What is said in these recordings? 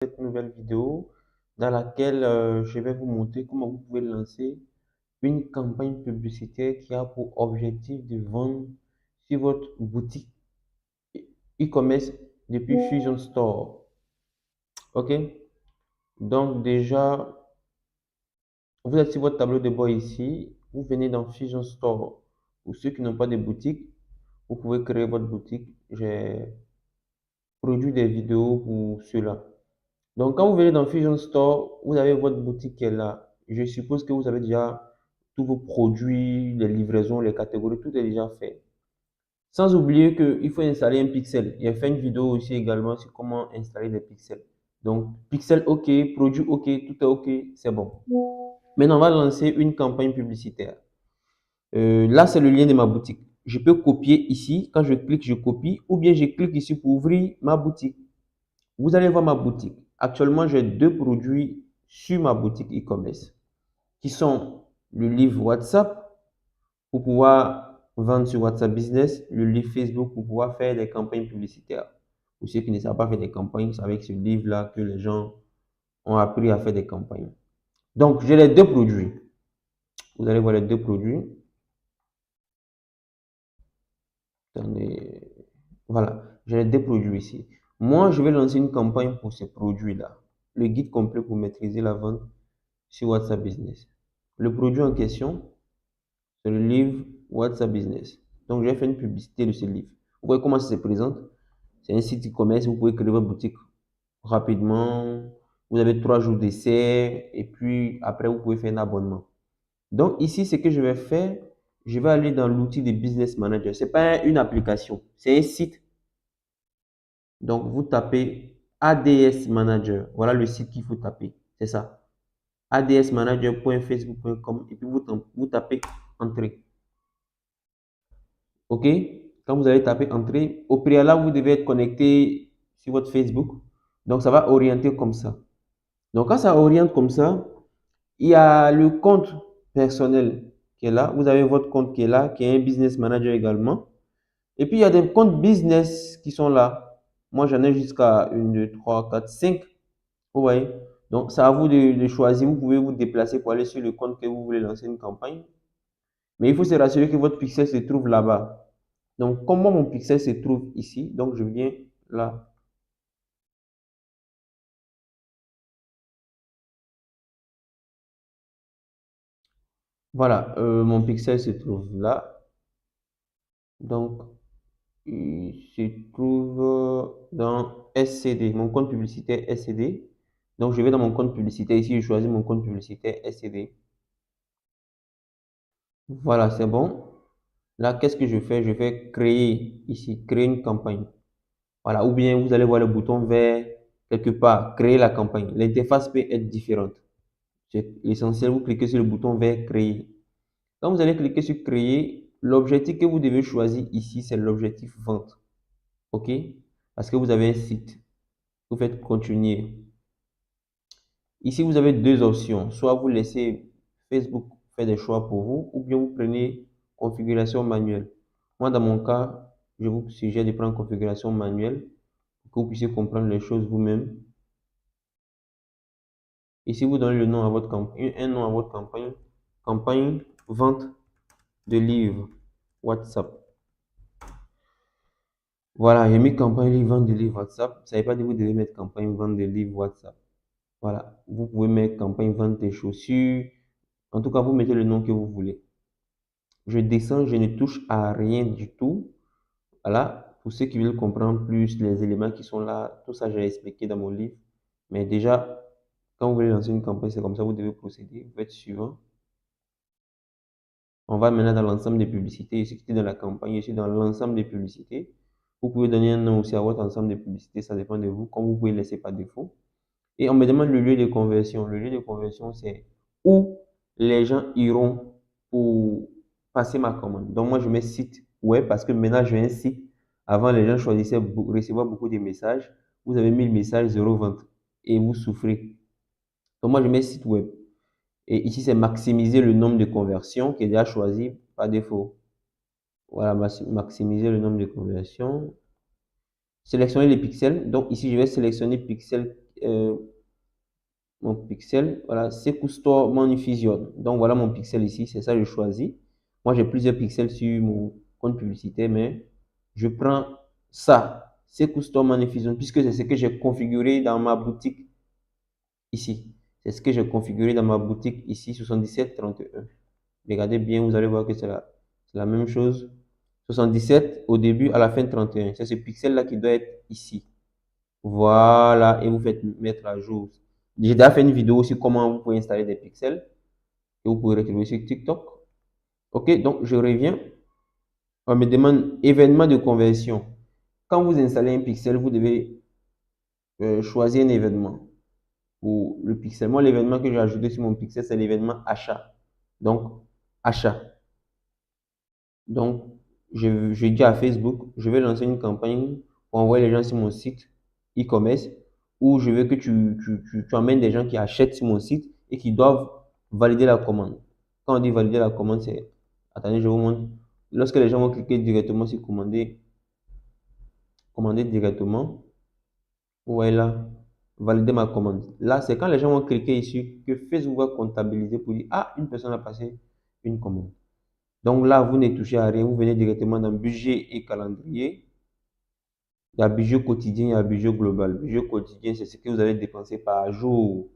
Cette nouvelle vidéo dans laquelle je vais vous montrer comment vous pouvez lancer une campagne publicitaire qui a pour objectif de vendre sur votre boutique e-commerce depuis Fusion Store. OK? Donc déjà, vous êtes sur votre tableau de bord ici. Vous venez dans Fusion Store. Pour ceux qui n'ont pas de boutique, vous pouvez créer votre boutique. J'ai produit des vidéos pour cela. Donc, quand vous venez dans Fusion Store, vous avez votre boutique qui est là. Je suppose que vous avez déjà tous vos produits, les livraisons, les catégories, tout est déjà fait. Sans oublier qu'il faut installer un pixel. J'ai fait une vidéo aussi également sur comment installer des pixels. Donc, pixel OK, produit OK, tout est OK, c'est bon. Maintenant, on va lancer une campagne publicitaire. Là, c'est le lien de ma boutique. Je peux copier ici. Quand je clique, je copie. Ou bien je clique ici pour ouvrir ma boutique. Vous allez voir ma boutique. Actuellement, j'ai deux produits sur ma boutique e-commerce qui sont le livre WhatsApp pour pouvoir vendre sur WhatsApp Business, le livre Facebook pour pouvoir faire des campagnes publicitaires. Pour ceux qui ne savent pas faire des campagnes, c'est avec ce livre-là que les gens ont appris à faire des campagnes. Donc, j'ai les deux produits. Vous allez voir les deux produits. Attendez. Voilà, j'ai les deux produits ici. Moi, je vais lancer une campagne pour ces produits-là. Le guide complet pour maîtriser la vente sur WhatsApp Business. Le produit en question, c'est le livre WhatsApp Business. Donc, j'ai fait une publicité de ce livre. Vous voyez comment ça se présente. C'est un site e-commerce, vous pouvez créer votre boutique rapidement. Vous avez 3 jours d'essai et puis après, vous pouvez faire un abonnement. Donc, ici, ce que je vais faire, je vais aller dans l'outil de Business Manager. Ce n'est pas une application, c'est un site. Donc, vous tapez ADS Manager. Voilà le site qu'il faut taper. C'est ça. adsmanager.facebook.com et puis vous tapez Entrée. OK? Quand vous allez taper Entrée, au préalable, vous devez être connecté sur votre Facebook. Donc, ça va orienter comme ça. Donc, quand ça oriente comme ça, il y a le compte personnel qui est là. Vous avez votre compte qui est là, qui est un business manager également. Et puis, il y a des comptes business qui sont là. Moi, j'en ai jusqu'à 1, 2, 3, 4, 5. Vous voyez? Donc, c'est à vous de choisir. Vous pouvez vous déplacer pour aller sur le compte que vous voulez lancer une campagne. Mais il faut se rassurer que votre pixel se trouve là-bas. Donc, comment mon pixel se trouve ici? Donc, je viens là. Voilà, mon pixel se trouve là. Donc, il se trouve dans SCD, mon compte publicitaire SCD. Donc, je vais dans mon compte publicitaire ici, je choisis mon compte publicitaire SCD. Voilà, c'est bon. Là, qu'est-ce que je fais? Je vais créer ici, créer une campagne. Voilà, ou bien vous allez voir le bouton vert quelque part, créer la campagne. L'interface peut être différente. C'est l'essentiel, vous cliquez sur le bouton vert créer. Quand vous allez cliquer sur créer, l'objectif que vous devez choisir ici, c'est l'objectif vente. OK? Parce que vous avez un site. Vous faites continuer. Ici, vous avez deux options. Soit vous laissez Facebook faire des choix pour vous, ou bien vous prenez configuration manuelle. Moi, dans mon cas, je vous suggère de prendre configuration manuelle pour que vous puissiez comprendre les choses vous-même. Ici, vous donnez le nom à votre campagne, un nom à votre campagne. Campagne vente de livres WhatsApp. Voilà, j'ai mis campagne vente de livres WhatsApp. Ça ne veut pas dire que vous devez mettre campagne vente de livres WhatsApp. Voilà, vous pouvez mettre campagne vente des chaussures. En tout cas, vous mettez le nom que vous voulez. Je descends, je ne touche à rien du tout. Voilà, pour ceux qui veulent comprendre plus les éléments qui sont là, tout ça j'ai expliqué dans mon livre. Mais déjà, quand vous voulez lancer une campagne, c'est comme ça, vous devez procéder. Vous faites suivant. On va maintenant dans l'ensemble des publicités. Je suis dans la campagne, je suis dans l'ensemble des publicités. Vous pouvez donner un nom aussi à votre ensemble de publicités, ça dépend de vous, comme vous pouvez laisser par défaut. Et on me demande le lieu de conversion. Le lieu de conversion, c'est où les gens iront pour passer ma commande. Donc, moi, je mets site web parce que maintenant, j'ai un site. Avant, les gens choisissaient recevoir beaucoup de messages. Vous avez 1000 messages, 0 vente. Et vous souffrez. Donc, moi, je mets site web. Et ici, c'est maximiser le nombre de conversions qui est déjà choisi par défaut. Voilà, maximiser le nombre de conversions. sélectionner les pixels. Donc ici, je vais sélectionner pixel, mon pixel. Voilà, Sekou Store Money Fusion. Donc voilà mon pixel ici, c'est ça que je choisis. Moi, j'ai plusieurs pixels sur mon compte publicitaire, mais je prends ça, Sekou Store Money Fusion, puisque c'est ce que j'ai configuré dans ma boutique ici. C'est ce que j'ai configuré dans ma boutique ici, 7731. Regardez bien, vous allez voir que c'est la même chose. 77 au début, à la fin 31. C'est ce pixel-là qui doit être ici. Voilà, et vous faites mettre à jour. J'ai déjà fait une vidéo sur comment vous pouvez installer des pixels que vous pouvez retrouver sur TikTok. Ok, donc je reviens. On me demande événement de conversion. Quand vous installez un pixel, vous devez choisir un événement pour le pixel. Moi, l'événement que j'ai ajouté sur mon pixel, c'est l'événement achat. Donc, achat. Donc, je dis à Facebook, je vais lancer une campagne pour envoyer les gens sur mon site e-commerce où je veux que tu emmènes des gens qui achètent sur mon site et qui doivent valider la commande. Quand on dit valider la commande, c'est... Attendez, je vous montre. Lorsque les gens vont cliquer directement sur commander, commander directement, vous voyez là, valider ma commande. Là, c'est quand les gens vont cliquer ici que Facebook va comptabiliser pour dire, ah, une personne a passé une commande. Donc là, vous ne touchez à rien, vous venez directement dans budget et calendrier. Il y a budget quotidien, il y a budget global. Budget quotidien, c'est ce que vous allez dépenser par jour.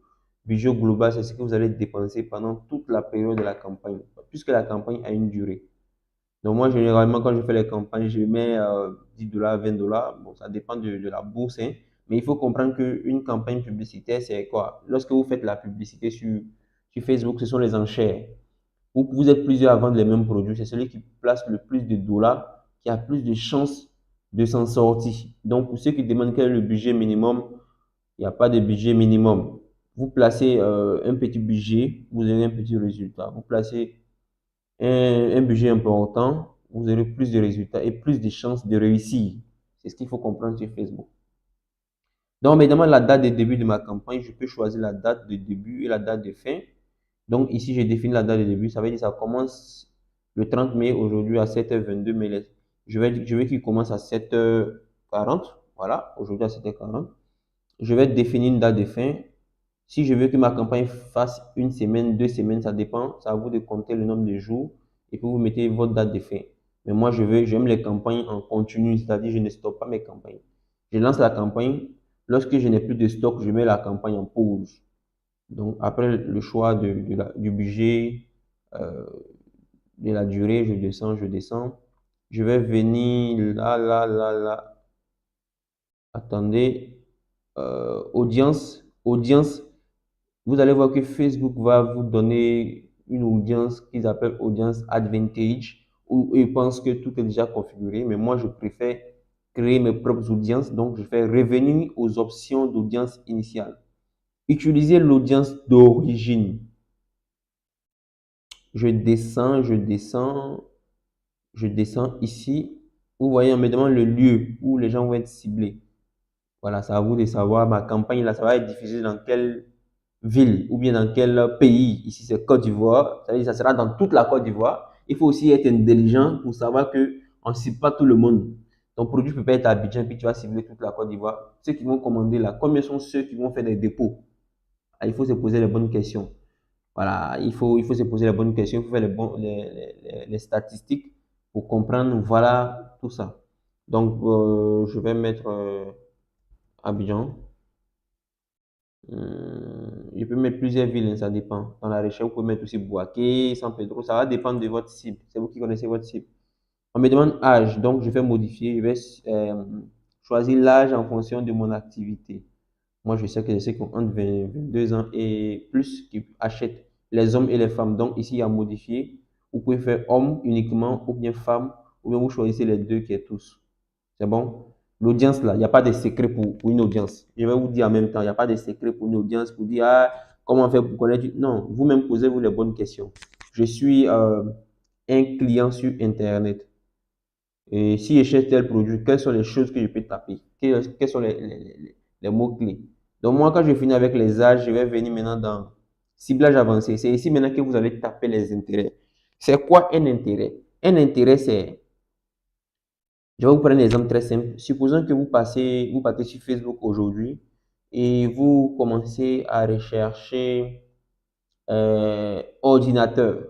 Budget global, c'est ce que vous allez dépenser pendant toute la période de la campagne, puisque la campagne a une durée. Donc moi, généralement, quand je fais les campagnes, je mets 10 dollars, 20 dollars. Bon, ça dépend de la bourse, hein. Mais il faut comprendre qu'une campagne publicitaire, c'est quoi? Lorsque vous faites la publicité sur Facebook, ce sont les enchères. Vous êtes plusieurs à vendre les mêmes produits. C'est celui qui place le plus de dollars qui a plus de chances de s'en sortir. Donc, pour ceux qui demandent quel est le budget minimum, il n'y a pas de budget minimum. Vous placez un petit budget, vous avez un petit résultat. Vous placez un budget important, vous aurez plus de résultats et plus de chances de réussir. C'est ce qu'il faut comprendre sur Facebook. Donc, on me demande la date de début de ma campagne. Je peux choisir la date de début et la date de fin. Donc, ici, j'ai défini la date de début. Ça veut dire que ça commence le 30 mai, aujourd'hui à 7h22. Mais je veux qu'il commence à 7h40. Voilà, aujourd'hui à 7h40. Je vais définir une date de fin. Si je veux que ma campagne fasse une semaine, 2 semaines, ça dépend. C'est à vous de compter le nombre de jours et puis vous mettez votre date de fin. Mais moi, j'aime les campagnes en continu, c'est-à-dire je ne stoppe pas mes campagnes. Je lance la campagne. Lorsque je n'ai plus de stock, je mets la campagne en pause. Donc, après le choix du budget, euh, de la durée, je descends, je descends. Je vais venir là, là, là, là. Attendez. Audience. Vous allez voir que Facebook va vous donner une audience qu'ils appellent audience advantage, où ils pensent que tout est déjà configuré. Mais moi, je préfère créer mes propres audiences. Donc, je fais revenir aux options d'audience initiale. Utiliser l'audience d'origine. Je descends, je descends, je descends ici. Vous voyez, on me demande le lieu où les gens vont être ciblés. Voilà, c'est à vous de savoir ma campagne là, ça va être diffusé dans quelle ville ou bien dans quel pays. Ici, c'est Côte d'Ivoire. Ça veut dire que ça sera dans toute la Côte d'Ivoire. Il faut aussi être intelligent pour savoir que on ne cible pas tout le monde. Ton produit peut pas être à Abidjan, puis tu vas cibler toute la Côte d'Ivoire. Ceux qui vont commander là, combien sont ceux qui vont faire des dépôts? Ah, il faut se poser les bonnes questions. Voilà, il faut se poser les bonnes questions, il faut faire les statistiques pour comprendre, voilà, tout ça. Donc, je vais mettre Abidjan. Je peux mettre plusieurs villes, hein, ça dépend. Dans la recherche, vous pouvez mettre aussi Bouaké, San Pedro, ça va dépendre de votre cible. C'est vous qui connaissez votre cible. On me demande âge, donc je vais modifier, je vais choisir l'âge en fonction de mon activité. Moi, je sais que ceux qui ont entre 20, 22 ans et plus qui achètent les hommes et les femmes. Donc, ici, il y a modifier. Vous pouvez faire homme uniquement ou bien femme, ou bien vous choisissez les deux qui est tous. C'est bon? L'audience, là, il n'y a pas de secret pour une audience. Je vais vous dire en même temps, il n'y a pas de secret pour une audience pour dire, ah, comment faire pour connaître. Non, vous-même posez-vous les bonnes questions. Je suis un client sur Internet. Et si je cherche tel produit, quelles sont les choses que je peux taper? Quels sont les mots-clés? Donc, moi, quand je finis avec les âges, je vais venir maintenant dans ciblage avancé. C'est ici maintenant que vous allez taper les intérêts. C'est quoi un intérêt? Un intérêt, c'est Je vais vous prendre un exemple très simple. Supposons que vous partez sur Facebook aujourd'hui et vous commencez à rechercher ordinateur.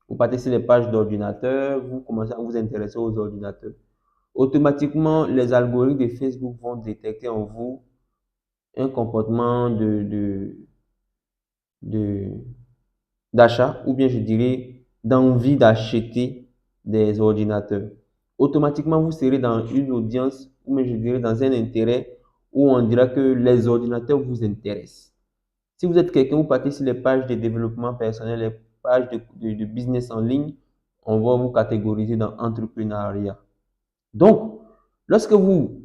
Vous partez sur les pages d'ordinateur, vous commencez à vous intéresser aux ordinateurs. Automatiquement, les algorithmes de Facebook vont détecter en vous un comportement de, d'achat ou bien je dirais d'envie d'acheter des ordinateurs. Automatiquement, vous serez dans une audience ou bien je dirais dans un intérêt où on dira que les ordinateurs vous intéressent. Si vous êtes quelqu'un, vous partez sur les pages de développement personnel, les pages de business en ligne, on va vous catégoriser dans entrepreneuriat. Donc, lorsque vous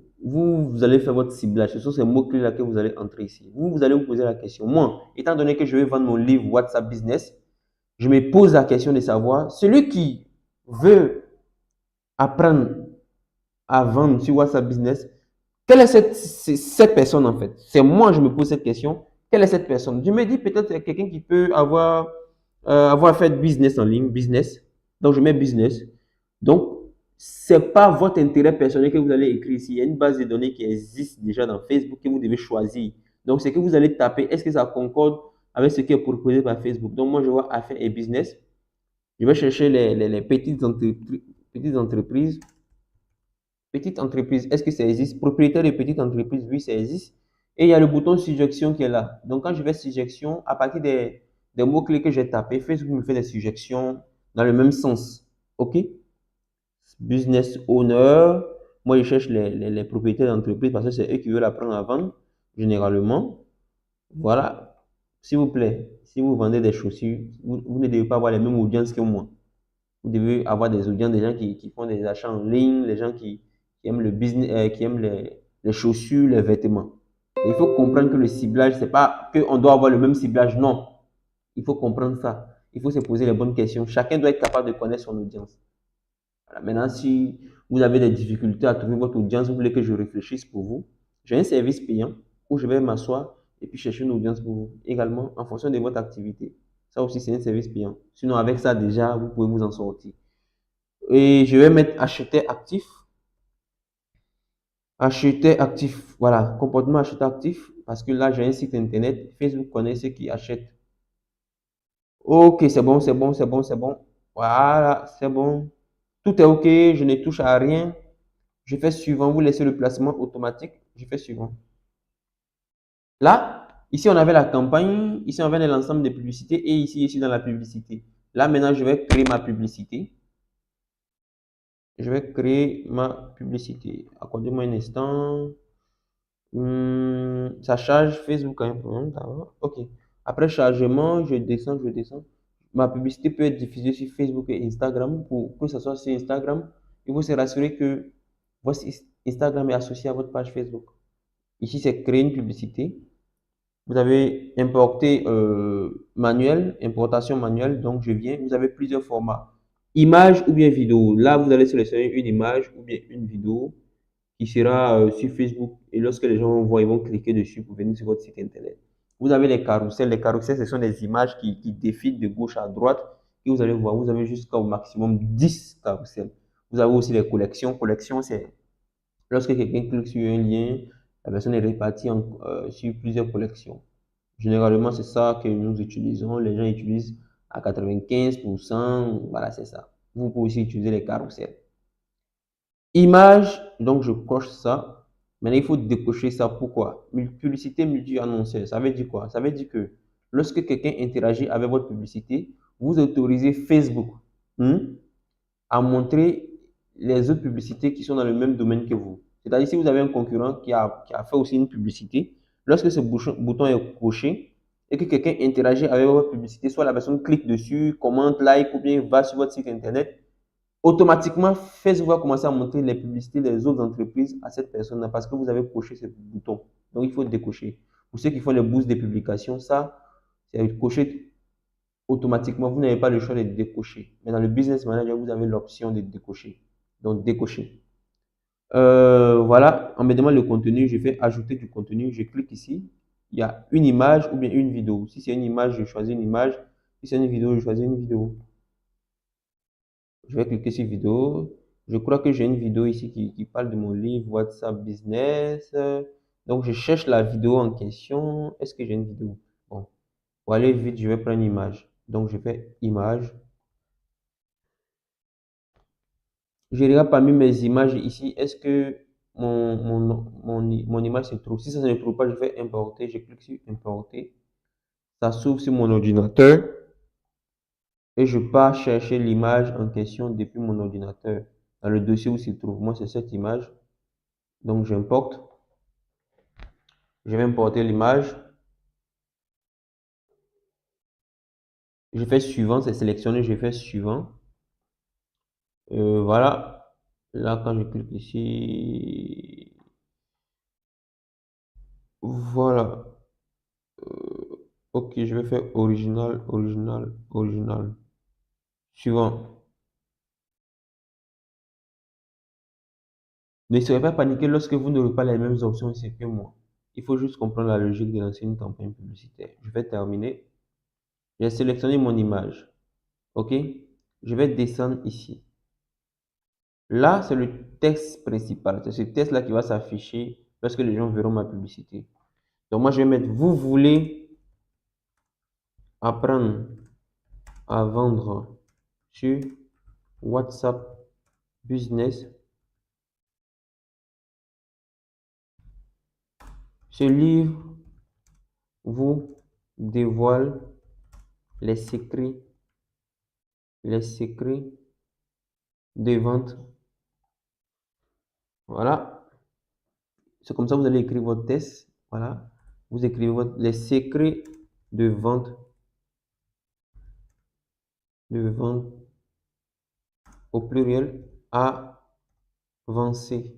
allez faire votre ciblage, ce sont ces mots-clés-là que vous allez entrer ici. Vous allez vous poser la question. Moi, étant donné que je vais vendre mon livre WhatsApp Business, je me pose la question de savoir, celui qui veut apprendre à vendre sur WhatsApp Business, quelle est cette personne en fait? C'est moi, je me pose cette question. Quelle est cette personne? Je me dis peut-être qu'il y a quelqu'un qui peut avoir fait business en ligne, business. Donc, je mets business. Donc, c'est pas votre intérêt personnel que vous allez écrire ici. Il y a une base de données qui existe déjà dans Facebook que vous devez choisir. Donc, c'est que vous allez taper, est-ce que ça concorde avec ce qui est proposé par Facebook? Donc, moi, je vois affaires et business. Je vais chercher les petites entreprises. Petites entreprises. Petite entreprise, est-ce que ça existe? Propriétaire de petite entreprise, oui, ça existe. Et il y a le bouton suggestion qui est là. Donc, quand je vais suggestion, à partir des mots-clés que j'ai tapés, Facebook me fait des suggestions dans le même sens. OK? Business owner. Moi, je cherche les propriétaires d'entreprise parce que c'est eux qui veulent apprendre à vendre, généralement. Voilà. S'il vous plaît, si vous vendez des chaussures, vous ne devez pas avoir les mêmes audiences que moi. Vous devez avoir des audiences, des gens qui font des achats en ligne, les gens qui aiment le business, qui aiment les chaussures, les vêtements. Et il faut comprendre que le ciblage, c'est pas qu'on doit avoir le même ciblage, non. Il faut comprendre ça. Il faut se poser les bonnes questions. Chacun doit être capable de connaître son audience. Voilà. Maintenant, si vous avez des difficultés à trouver votre audience, vous voulez que je réfléchisse pour vous, j'ai un service payant où je vais m'asseoir et puis chercher une audience pour vous, également en fonction de votre activité. Ça aussi, c'est un service payant. Sinon, avec ça, déjà, vous pouvez vous en sortir. Et je vais mettre acheter actif. Acheter actif. Voilà, comportement acheter actif. Parce que là, j'ai un site internet. Facebook connaît ceux qui achètent. Ok, c'est bon, c'est bon, c'est bon, c'est bon. Voilà, c'est bon. Tout est ok, je ne touche à rien. Je fais suivant. Vous laissez le placement automatique. Je fais suivant. Là, ici, on avait la campagne. Ici, on avait l'ensemble des publicités. Et ici, je suis dans la publicité. Là, maintenant, je vais créer ma publicité. Je vais créer ma publicité. Accordez-moi un instant. Ça charge Facebook a un problème d'abord. Ok. Après chargement, je descends. Ma publicité peut être diffusée sur Facebook et Instagram. Pour que ça soit sur Instagram, il faut se rassurer que votre Instagram est associé à votre page Facebook. Ici, c'est créer une publicité. Vous avez importé manuel, importation manuelle. Donc, je viens. Vous avez plusieurs formats. Image ou bien vidéo. Là, vous allez sélectionner une image ou bien une vidéo qui sera sur Facebook. Et lorsque les gens vont voir, ils vont cliquer dessus pour venir sur votre site internet. Vous avez les carousels. Les carousels, ce sont des images qui défilent de gauche à droite. Et vous allez voir, vous avez jusqu'au maximum 10 carousels. Vous avez aussi les collections. Collections, c'est lorsque quelqu'un clique sur un lien, la personne est répartie sur plusieurs collections. Généralement, c'est ça que nous utilisons. Les gens utilisent à 95%. Voilà, c'est ça. Vous pouvez aussi utiliser les carousels. Image, donc je coche ça. Maintenant, il faut décocher ça. Pourquoi? Publicité multi-annonceur. Ça veut dire quoi? Ça veut dire que lorsque quelqu'un interagit avec votre publicité, vous autorisez Facebook à montrer les autres publicités qui sont dans le même domaine que vous. C'est-à-dire, si vous avez un concurrent qui a fait aussi une publicité, lorsque ce bouton est coché et que quelqu'un interagit avec votre publicité, soit la personne clique dessus, commente, like ou bien va sur votre site internet, automatiquement, Facebook va commencer à montrer les publicités des autres entreprises à cette personne-là parce que vous avez coché ce bouton. Donc, il faut décocher. Pour ceux qui font les boosts des publications, ça, c'est coché automatiquement. Vous n'avez pas le choix de décocher. Mais dans le Business Manager, vous avez l'option de décocher. Donc, décocher. Voilà, on me demande le contenu. Je fais ajouter du contenu. Je clique ici. Il y a une image ou bien une vidéo. Si c'est une image, je choisis une image. Si c'est une vidéo, je choisis une vidéo. Je vais cliquer sur vidéo. Je crois que j'ai une vidéo ici qui parle de mon livre WhatsApp Business. Donc, je cherche la vidéo en question. Est-ce que j'ai une vidéo? Bon, pour aller vite, je vais prendre une image. Donc, je fais image. Je regarde parmi mes images ici. Est-ce que mon image se trouve? Si ça ne se trouve pas, je vais importer. Je clique sur importer. Ça s'ouvre sur mon ordinateur. Et je pars chercher l'image en question depuis mon ordinateur. Dans le dossier où se trouve, moi, c'est cette image. Donc, j'importe. Je vais importer l'image. Je fais suivant, c'est sélectionné, je fais suivant. Voilà. Là, quand je clique ici, voilà. Ok, je vais faire original, original, original. Suivant. Ne soyez pas paniqué lorsque vous n'aurez pas les mêmes options ici que moi. Il faut juste comprendre la logique de lancer une campagne publicitaire. Je vais terminer. J'ai sélectionné mon image. Ok? Je vais descendre ici. Là, c'est le texte principal. C'est ce texte-là qui va s'afficher lorsque les gens verront ma publicité. Donc, moi, je vais mettre, vous voulez apprendre à vendre sur WhatsApp Business. Ce livre vous dévoile les secrets de vente. Voilà. C'est comme ça que vous allez écrire votre test. Voilà. Vous écrivez les secrets de vente au pluriel avancé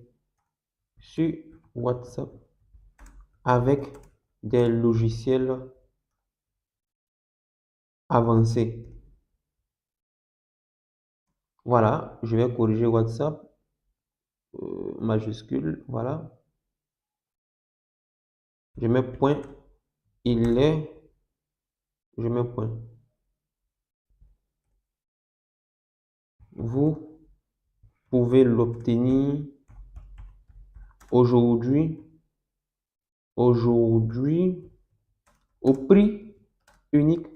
sur WhatsApp avec des logiciels avancés. Voilà, je vais corriger WhatsApp, majuscule, voilà. Je mets point, il est, je mets point. Vous pouvez l'obtenir aujourd'hui, au prix unique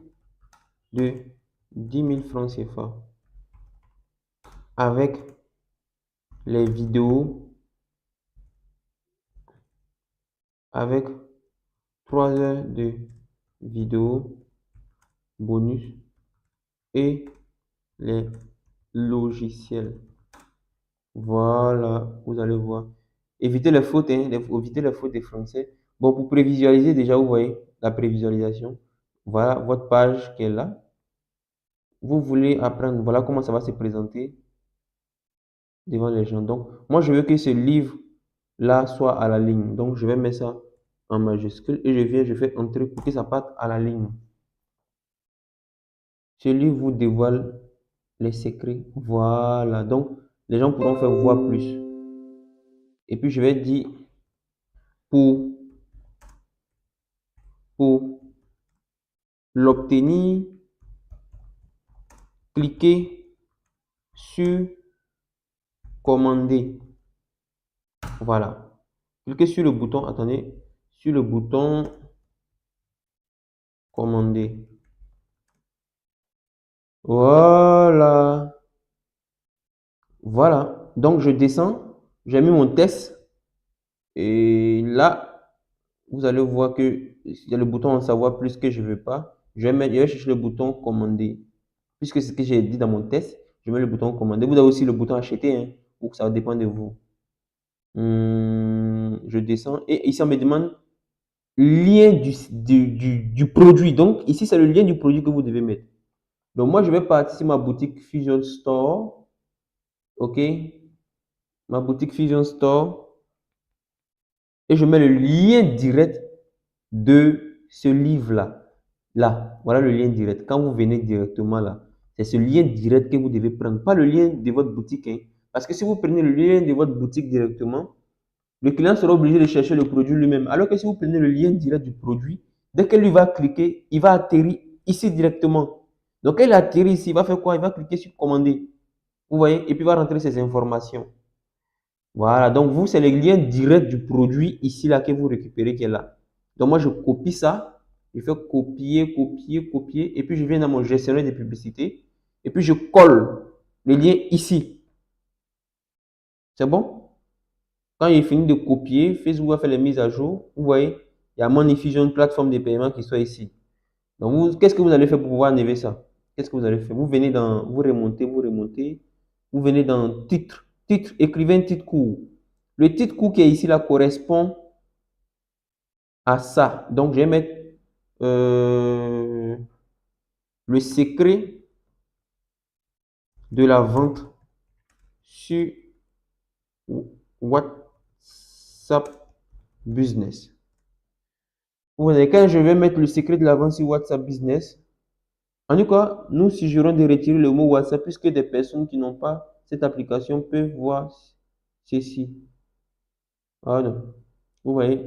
de 10 000 francs CFA avec les vidéos, avec 3 heures de vidéos bonus et les logiciels. Voilà, vous allez voir. Évitez les fautes, hein, évitez les fautes des français. Bon, pour prévisualiser, déjà, vous voyez la prévisualisation. Voilà votre page qui est là. Vous voulez apprendre, voilà comment ça va se présenter devant les gens. Donc, moi, je veux que ce livre-là soit à la ligne. Donc, je vais mettre ça en majuscule et je viens, je fais entrer pour que ça parte à la ligne. Ce livre vous dévoile les secrets. Voilà. Donc, les gens pourront faire voir plus. Et puis, je vais dire pour l'obtenir, cliquez sur commander. Voilà. Cliquez sur le bouton, attendez, sur le bouton commander. Voilà. Voilà. Donc, je descends. J'ai mis mon test. Et là, vous allez voir que il y a le bouton en savoir plus que je ne veux pas. Je vais chercher le bouton commander. Puisque c'est ce que j'ai dit dans mon test, je mets le bouton commander. Vous avez aussi le bouton acheter, hein, ou ça dépend de vous. Je descends et ici on me demande lien du produit. Donc ici c'est le lien du produit que vous devez mettre. Donc moi je vais partir sur ma boutique Fusion Store. Ok, ma boutique Fusion Store et je mets le lien direct de ce livre là. Là, voilà le lien direct. Quand vous venez directement là, c'est ce lien direct que vous devez prendre, pas le lien de votre boutique, hein. Parce que si vous prenez le lien de votre boutique directement, le client sera obligé de chercher le produit lui-même. Alors que si vous prenez le lien direct du produit, dès qu'il va cliquer, il va atterrir ici directement. Donc, quand il atterrit ici, il va faire quoi? Il va cliquer sur commander. Vous voyez? Et puis, il va rentrer ces informations. Voilà. Donc, vous, c'est le lien direct du produit ici, là, que vous récupérez qui est là. Donc, moi, je copie ça. Je fais copier, copier, copier. Et puis, je viens dans mon gestionnaire de publicité. Et puis, je colle le lien ici. C'est bon? Quand il finit de copier, Facebook va faire les mises à jour. Vous voyez, il y a Moneyfusion, une plateforme de paiement qui soit ici. Donc, qu'est-ce que vous allez faire pour pouvoir enlever ça? Qu'est-ce que vous allez faire? Vous venez dans, vous remontez, vous remontez. Vous venez dans titre. Titre, écrivez un titre court. Le titre court qui est ici, là, correspond à ça. Donc, je vais mettre le secret de la vente sur WhatsApp Business. Vous voyez, quand je vais mettre le secret de la vente sur WhatsApp Business, en tout cas, nous suggérons de retirer le mot WhatsApp puisque des personnes qui n'ont pas cette application peuvent voir ceci. Ah non. Vous voyez,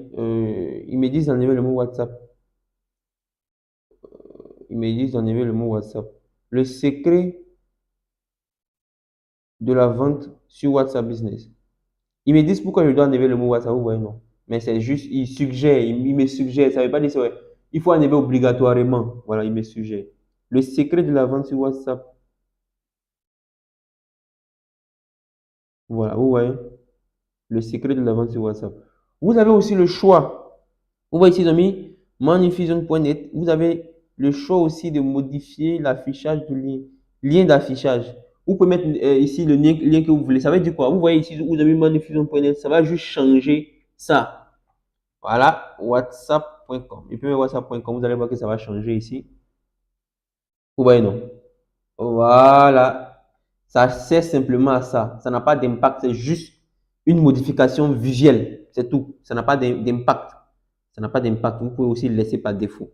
ils me disent d'enlever le mot WhatsApp. Ils me disent d'enlever le mot WhatsApp. Le secret de la vente sur WhatsApp Business. Ils me disent pourquoi je dois enlever le mot WhatsApp. Vous voyez, non. Mais c'est juste, ils suggèrent, ils me suggèrent. Ça ne veut pas dire que il faut enlever obligatoirement. Voilà, ils me suggèrent. Le secret de la vente sur WhatsApp. Voilà, vous voyez. Le secret de la vente sur WhatsApp. Vous avez aussi le choix. Vous voyez ici, les amis, moneyfusion.net. Vous avez le choix aussi de modifier l'affichage du lien. Lien d'affichage. Vous pouvez mettre ici le lien que vous voulez. Ça veut dire quoi? Vous voyez ici, vous avez moneyfusion.net. Ça va juste changer ça. Voilà, whatsapp.com. Et puis whatsapp.com, vous allez voir que ça va changer ici. Vous voyez, non? Voilà. Ça sert simplement à ça. Ça n'a pas d'impact. C'est juste une modification visuelle. C'est tout. Ça n'a pas d'impact. Ça n'a pas d'impact. Vous pouvez aussi le laisser par défaut.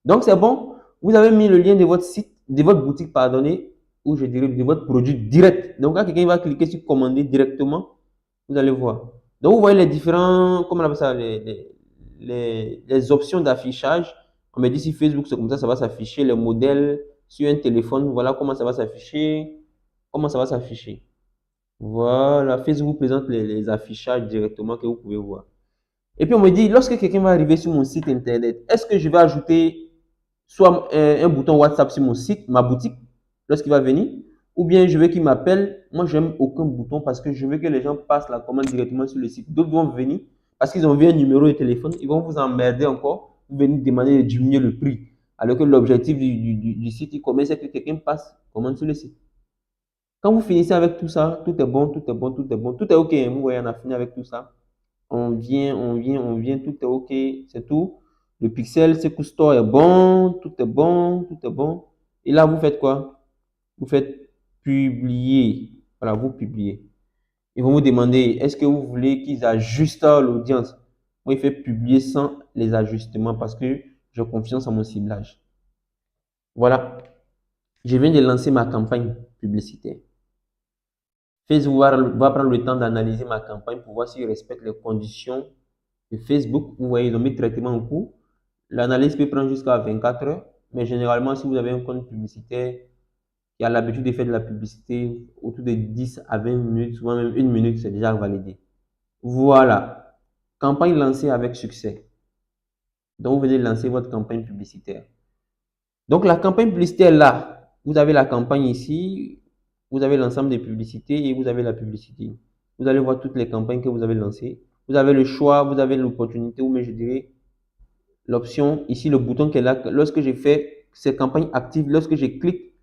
Donc, c'est bon. Vous avez mis le lien de votre site, de votre boutique, pardonnez, ou je dirais de votre produit direct. Donc, quand quelqu'un va cliquer sur commander directement, vous allez voir. Donc, vous voyez les différents, comment on appelle ça, les options d'affichage. On me dit si Facebook, c'est comme ça va s'afficher. Les modèles sur un téléphone, voilà comment ça va s'afficher. Comment ça va s'afficher? Voilà, Facebook vous présente les affichages directement que vous pouvez voir. Et puis on me dit, lorsque quelqu'un va arriver sur mon site internet, est-ce que je vais ajouter soit un bouton WhatsApp sur mon site, ma boutique, lorsqu'il va venir, ou bien je veux qu'il m'appelle. Moi, j'aime aucun bouton parce que je veux que les gens passent la commande directement sur le site. D'autres vont venir parce qu'ils ont vu un numéro de téléphone, ils vont vous emmerder encore, vous venez demander de diminuer le prix. Alors que l'objectif du site e-commerce, c'est que quelqu'un passe commande sur le site. Quand vous finissez avec tout ça, tout est bon, tout est bon, tout est bon, tout est OK. Vous voyez, on a fini avec tout ça. On vient, tout est OK, c'est tout. Le pixel, c'est Store est bon, tout est bon, tout est bon. Et là, vous faites quoi? Vous faites publier. Voilà, vous publiez. Ils vont vous demander, est-ce que vous voulez qu'ils ajustent l'audience? Moi, il fait publier sans les ajustements parce que j'ai confiance en mon ciblage. Voilà, je viens de lancer ma campagne publicitaire. Facebook va prendre le temps d'analyser ma campagne pour voir s'il respecte les conditions de Facebook. Vous voyez, ils ont mis traitement en cours. L'analyse peut prendre jusqu'à 24 heures, mais généralement, si vous avez un compte publicitaire qui a l'habitude de faire de la publicité autour de 10 à 20 minutes, souvent même 1 minute, c'est déjà validé. Voilà, campagne lancée avec succès. Donc, vous venez de lancer votre campagne publicitaire. Donc, la campagne publicitaire là, vous avez la campagne ici, vous avez l'ensemble des publicités et vous avez la publicité. Vous allez voir toutes les campagnes que vous avez lancées. Vous avez le choix, vous avez l'opportunité, ou mais je dirais l'option ici, le bouton qui est là. Lorsque j'ai fait ces campagnes actives, lorsque je clique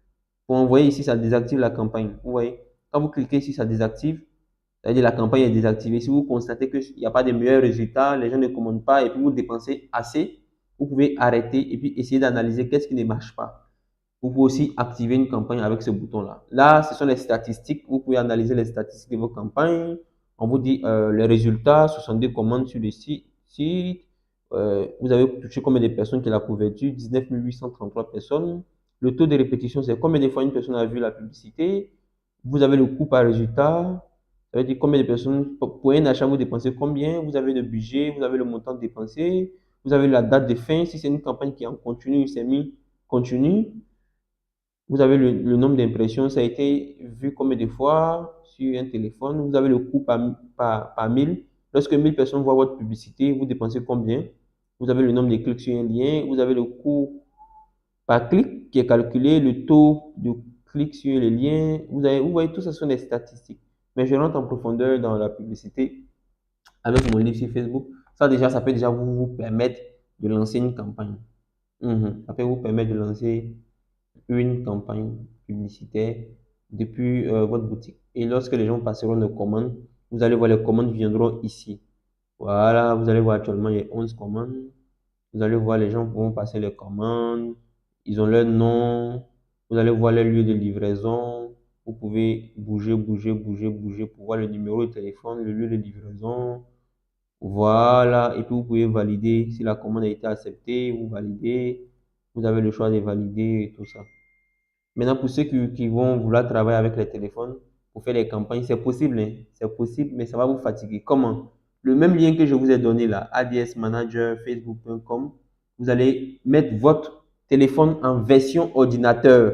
pour envoyer ici, ça désactive la campagne. Vous voyez, quand vous cliquez ici, ça désactive. C'est-à-dire la campagne est désactivée. Si vous constatez qu'il n'y a pas de meilleurs résultats, les gens ne commandent pas et puis vous dépensez assez, vous pouvez arrêter et puis essayer d'analyser qu'est-ce qui ne marche pas. Vous pouvez aussi activer une campagne avec ce bouton-là. Là, ce sont les statistiques. Vous pouvez analyser les statistiques de vos campagnes. On vous dit les résultats, 62 commandes sur le site. Vous avez touché combien de personnes qui la couverture? 19 833 personnes. Le taux de répétition, c'est combien de fois une personne a vu la publicité. Vous avez le coût par résultat. Ça veut dire combien de personnes, pour un achat, vous dépensez combien. Vous avez le budget, vous avez le montant dépensé. Vous avez la date de fin. Si c'est une campagne qui est en continu, c'est mis continu. Vous avez le nombre d'impressions, ça a été vu combien de fois sur un téléphone. Vous avez le coût par 1000. Lorsque 1000 personnes voient votre publicité, vous dépensez combien? Vous avez le nombre de clics sur un lien. Vous avez le coût par clic qui est calculé, le taux de clics sur les liens. Vous voyez, tout ça sont des statistiques. Mais je rentre en profondeur dans la publicité avec mon livre sur Facebook. Ça déjà, ça peut déjà vous permettre de lancer une campagne. Ça peut vous permettre de lancer une campagne publicitaire depuis votre boutique. Et lorsque les gens passeront de commandes, vous allez voir les commandes viendront ici. Voilà, vous allez voir actuellement il y a 11 commandes. Vous allez voir les gens vont passer les commandes. Ils ont leur nom. Vous allez voir leur lieu de livraison. Vous pouvez bouger, bouger, bouger, bouger pour voir le numéro de téléphone, le lieu de livraison. Voilà. Et puis vous pouvez valider si la commande a été acceptée. Vous validez. Vous avez le choix de valider et tout ça. Maintenant, pour ceux qui vont vouloir travailler avec les téléphones pour faire des campagnes, c'est possible, hein. C'est possible, mais ça va vous fatiguer. Comment? Le même lien que je vous ai donné là, ADS Manager, facebook.com, vous allez mettre votre téléphone en version ordinateur.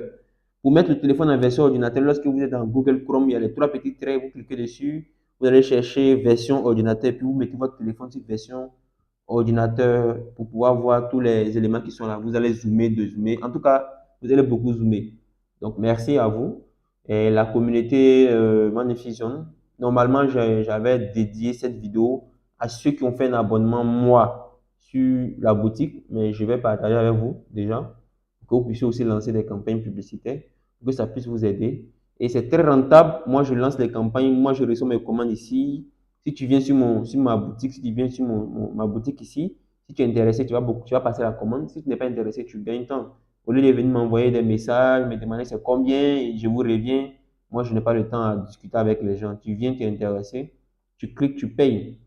Pour mettre le téléphone en version ordinateur, lorsque vous êtes dans Google Chrome, il y a les trois petits traits, vous cliquez dessus, vous allez chercher version ordinateur, puis vous mettez votre téléphone sur version ordinateur pour pouvoir voir tous les éléments qui sont là. Vous allez zoomer, dézoomer. En tout cas, vous allez beaucoup zoomer. Donc, merci à vous. Et la communauté Magnifision, normalement, j'avais dédié cette vidéo à ceux qui ont fait un abonnement, moi, sur la boutique, mais je vais partager avec vous déjà, pour que vous puissiez aussi lancer des campagnes publicitaires, pour que ça puisse vous aider. Et c'est très rentable. Moi, je lance les campagnes, moi, je reçois mes commandes ici. Si tu viens sur ma boutique, si tu viens sur ma boutique ici, si tu es intéressé, tu vas passer la commande. Si tu n'es pas intéressé, tu gagnes temps. Au lieu de venir m'envoyer des messages, me demander c'est combien, et je vous reviens. Moi, je n'ai pas le temps à discuter avec les gens. Tu viens, tu es intéressé, tu cliques, tu payes.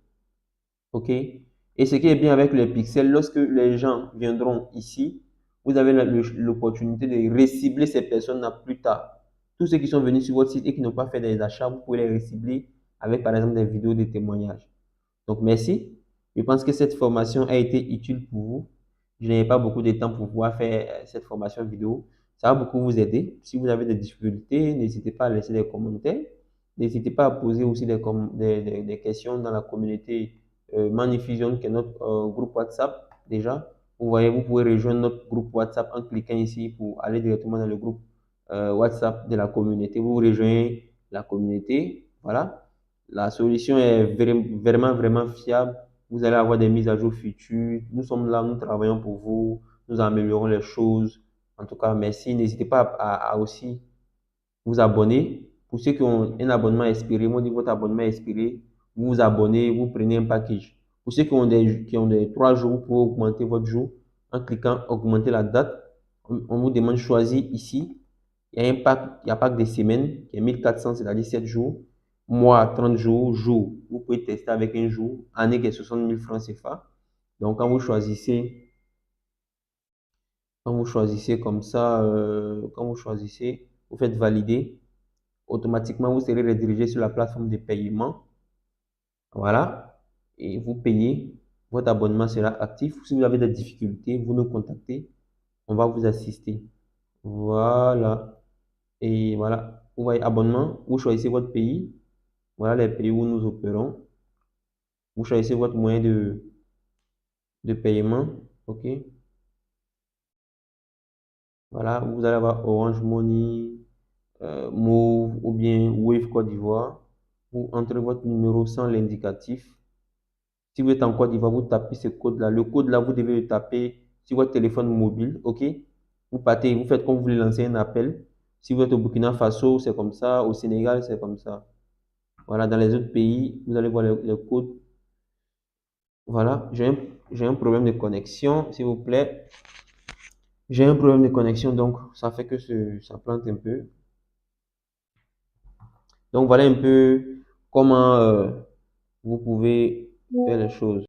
OK? Et ce qui est bien avec les pixels, lorsque les gens viendront ici, vous avez l'opportunité de recibler ces personnes-là plus tard. Tous ceux qui sont venus sur votre site et qui n'ont pas fait des achats, vous pouvez les recibler avec, par exemple, des vidéos de témoignages. Donc, merci. Je pense que cette formation a été utile pour vous. Je n'avais pas beaucoup de temps pour pouvoir faire cette formation vidéo. Ça va beaucoup vous aider. Si vous avez des difficultés, n'hésitez pas à laisser des commentaires. N'hésitez pas à poser aussi des questions dans la communauté Magnifusion, qui est notre groupe WhatsApp déjà. Vous voyez, vous pouvez rejoindre notre groupe WhatsApp en cliquant ici pour aller directement dans le groupe WhatsApp de la communauté. Vous rejoignez la communauté. Voilà. La solution est vraiment, vraiment fiable. Vous allez avoir des mises à jour futures. Nous sommes là, nous travaillons pour vous. Nous améliorons les choses. En tout cas, merci. N'hésitez pas à aussi vous abonner. Pour ceux qui ont un abonnement expiré, moi, dit votre abonnement est expiré, vous vous abonnez, vous prenez un package. Pour ceux qui ont des 3 jours, vous pouvez augmenter votre jour en cliquant augmenter la date. On vous demande de choisir ici. Il y a un pack de semaines qui est 1400, c'est-à-dire 7 jours. Mois, 30 jours, jour. Vous pouvez tester avec un jour. Année qui est 60 000 francs CFA. Donc, quand vous choisissez comme ça, quand vous choisissez, vous faites valider. Automatiquement, vous serez redirigé sur la plateforme de paiement. Voilà. Et vous payez. Votre abonnement sera actif. Si vous avez des difficultés, vous nous contactez. On va vous assister. Voilà. Et voilà. Vous voyez abonnement. Vous choisissez votre pays. Voilà les pays où nous opérons. Vous choisissez votre moyen de paiement. OK. Voilà. Vous allez avoir Orange Money, Move ou bien Wave Côte d'Ivoire. Vous entrez votre numéro sans l'indicatif. Si vous êtes en Côte d'Ivoire, vous tapez ce code-là. Le code-là, vous devez le taper sur votre téléphone mobile. OK? Vous partez, vous faites comme vous voulez lancer un appel. Si vous êtes au Burkina Faso, c'est comme ça. Au Sénégal, c'est comme ça. Voilà, dans les autres pays, vous allez voir les codes. Voilà, j'ai un problème de connexion, s'il vous plaît. J'ai un problème de connexion, donc ça fait que ça plante un peu. Donc voilà un peu comment vous pouvez faire les choses.